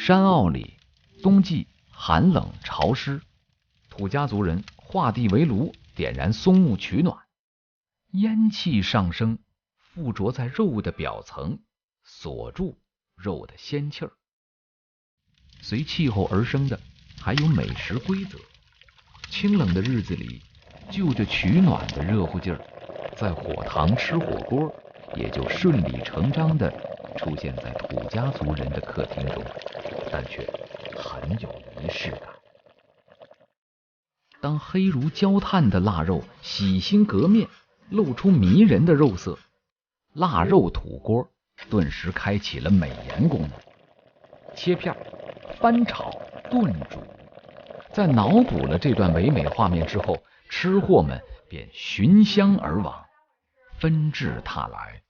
山坳里，冬季寒冷潮湿，土家族人画地为炉，点燃松木取暖，烟气上升，附着在肉的表层，锁住肉的鲜气儿。随气候而生的还有美食规则。清冷的日子里，就着取暖的热乎劲儿，在火塘吃火锅，也就顺理成章地出现在土家族人的客厅中，但却很有仪式感。当黑如焦炭的腊肉洗心革面，露出迷人的肉色，腊肉土锅顿时开启了美颜功能。切片、翻炒、炖煮，在脑补了这段唯美画面之后，吃货们便寻香而往，纷至沓来。